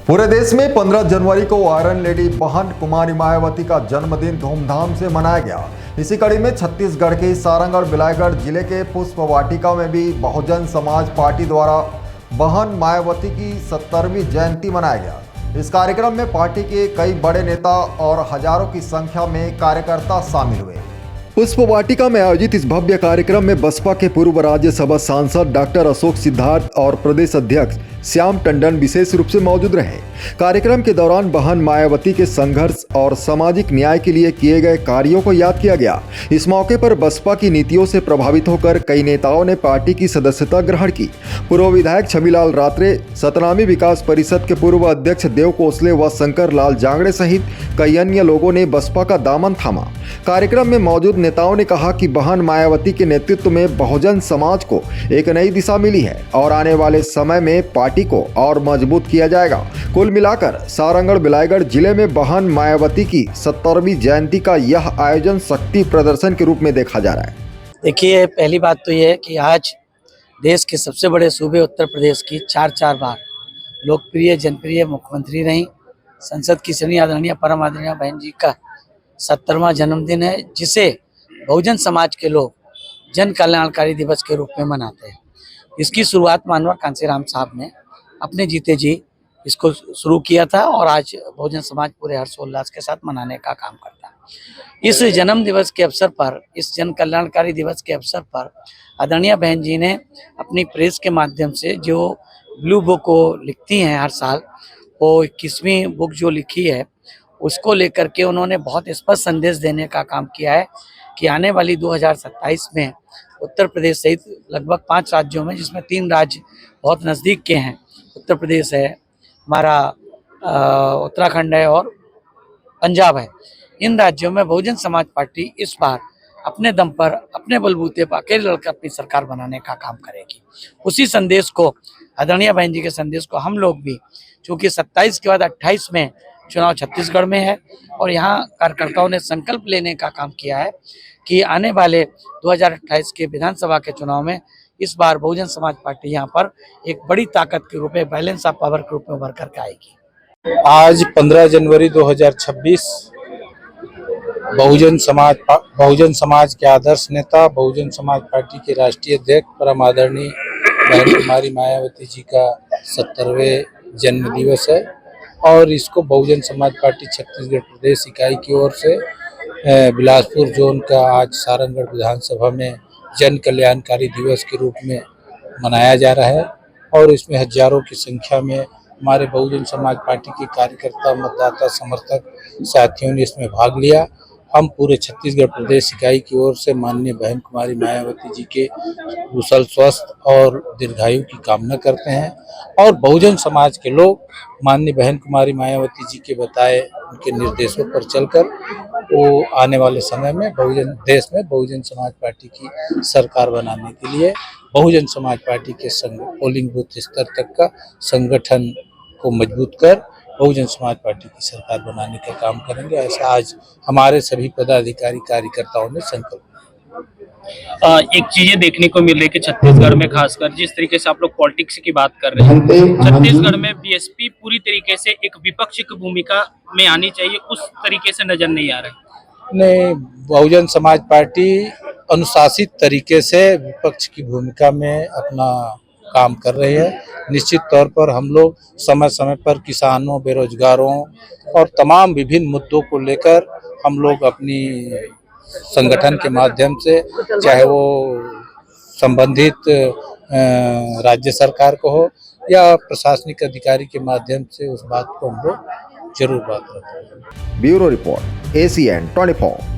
पूरे देश में 15 जनवरी को आयरन लेडी बहन कुमारी मायावती का जन्मदिन धूमधाम से मनाया गया। इसी कड़ी में छत्तीसगढ़ के सारंगढ़ बिलायगढ़ जिले के पुष्प वाटिका में भी बहुजन समाज पार्टी द्वारा बहन मायावती की 70वीं जयंती मनाया गया। इस कार्यक्रम में पार्टी के कई बड़े नेता और हजारों की संख्या में कार्यकर्ता शामिल हुए। पुष्प वाटिका में आयोजित इस भव्य कार्यक्रम में बसपा के पूर्व राज्यसभा सांसद डॉक्टर अशोक सिद्धार्थ और प्रदेश अध्यक्ष श्याम टंडन विशेष रूप से मौजूद रहे। कार्यक्रम के दौरान बहन मायावती के संघर्ष और सामाजिक न्याय के लिए किए गए कार्यों को याद किया गया। इस मौके पर बसपा की नीतियों से प्रभावित होकर कई नेताओं ने पार्टी की सदस्यता ग्रहण की। पूर्व विधायक छविलाल रात्रे, सतनामी विकास परिषद के पूर्व अध्यक्ष देव कोसले व शंकर लाल जांगड़े सहित कई अन्य लोगों ने बसपा का दामन थामा। कार्यक्रम में मौजूद नेताओं ने कहा कि बहन मायावती के नेतृत्व में बहुजन समाज को एक नई दिशा मिली है और आने वाले समय में पार्टी को और मजबूत किया जाएगा। कुल मिलाकर सारंगढ़ बिलायगढ़ जिले में बहन मायावती की 70वीं जयंती का यह आयोजन शक्ति प्रदर्शन के रूप में देखा जा रहा है। देखिए, पहली बात तो यह है कि आज देश के सबसे बड़े सूबे उत्तर प्रदेश की चार बार लोकप्रिय जनप्रिय मुख्यमंत्री रही, संसद की श्रेणी आदरणीय परम आदरणीय बहन जी का 70वां जन्मदिन है, जिसे बहुजन समाज के लोग जन कल्याणकारी दिवस के रूप में मनाते हैं। इसकी शुरुआत मानवर कांसीराम साहब ने अपने जीते जी इसको शुरू किया था और आज बहुजन समाज पूरे हर्षोल्लास के साथ मनाने का काम करता है। इस जन्म दिवस के अवसर पर, इस जन कल्याणकारी दिवस के अवसर पर आदरणीय बहन जी ने अपनी प्रेस के माध्यम से जो ब्लू बुक को लिखती हैं हर साल, वो 21वीं बुक जो लिखी है उसको लेकर के उन्होंने बहुत स्पष्ट संदेश देने का काम किया है कि आने वाली 2027 में उत्तर प्रदेश सहित लगभग 5 राज्यों में, जिसमें 3 राज्य बहुत नज़दीक के हैं, उत्तर प्रदेश है, हमारा उत्तराखंड है और पंजाब है, इन राज्यों में बहुजन समाज पार्टी इस बार अपने दम पर, अपने बलबूते पर अकेले लड़कर अपनी सरकार बनाने का काम करेगी। उसी संदेश को, आदरणीय बहन जी के संदेश को हम लोग भी, चूँकि 27 के बाद 28 में चुनाव छत्तीसगढ़ में है और यहाँ कार्यकर्ताओं ने संकल्प लेने का काम किया है कि आने वाले 2028 के विधानसभा के चुनाव में इस बार बहुजन समाज पार्टी यहाँ पर एक बड़ी ताकत के रूप में, बैलेंस ऑफ पावर के रूप में उभर करके आएगी। आज 15 जनवरी 2026 बहुजन समाज के आदर्श नेता, बहुजन समाज पार्टी के राष्ट्रीय अध्यक्ष परम आदरणीय बहन कुमारी मायावती जी का 70वें जन्म दिवस है और इसको बहुजन समाज पार्टी छत्तीसगढ़ प्रदेश इकाई की ओर से बिलासपुर जोन का आज सारंगढ़ विधानसभा में जन कल्याणकारी दिवस के रूप में मनाया जा रहा है और इसमें हजारों की संख्या में हमारे बहुजन समाज पार्टी के कार्यकर्ता, मतदाता, समर्थक साथियों ने इसमें भाग लिया। हम पूरे छत्तीसगढ़ प्रदेश इकाई की ओर से माननीय बहन कुमारी मायावती जी के कुशल स्वस्थ और दीर्घायु की कामना करते हैं और बहुजन समाज के लोग माननीय बहन कुमारी मायावती जी के बताए उनके निर्देशों पर चलकर वो आने वाले समय में देश में बहुजन समाज पार्टी की सरकार बनाने के लिए बहुजन समाज पार्टी के पोलिंग बूथ स्तर तक का संगठन को मजबूत कर बहुजन समाज पार्टी की सरकार बनाने का काम करेंगे। ऐसा आज हमारे सभी पदाधिकारी कार्यकर्ताओं ने संकल्प लिया। एक चीजें देखने को मिल रही है कि छत्तीसगढ़ में खासकर जिस तरीके से आप लोग पॉलिटिक्स की बात कर रहे हैं, छत्तीसगढ़ में बीएसपी पूरी तरीके से एक विपक्ष की भूमिका में आनी चाहिए, उस तरीके से नजर नहीं आ रहा। नहीं, बहुजन समाज पार्टी अनुशासित तरीके से विपक्ष की भूमिका में अपना काम कर रही है। निश्चित तौर पर हम लोग समय समय पर किसानों, बेरोजगारों और तमाम विभिन्न मुद्दों को लेकर हम लोग अपनी संगठन के माध्यम से, चाहे वो संबंधित राज्य सरकार को हो या प्रशासनिक अधिकारी के माध्यम से, उस बात को हम लोग जरूर बात करते हैं। Bureau report ACN 24।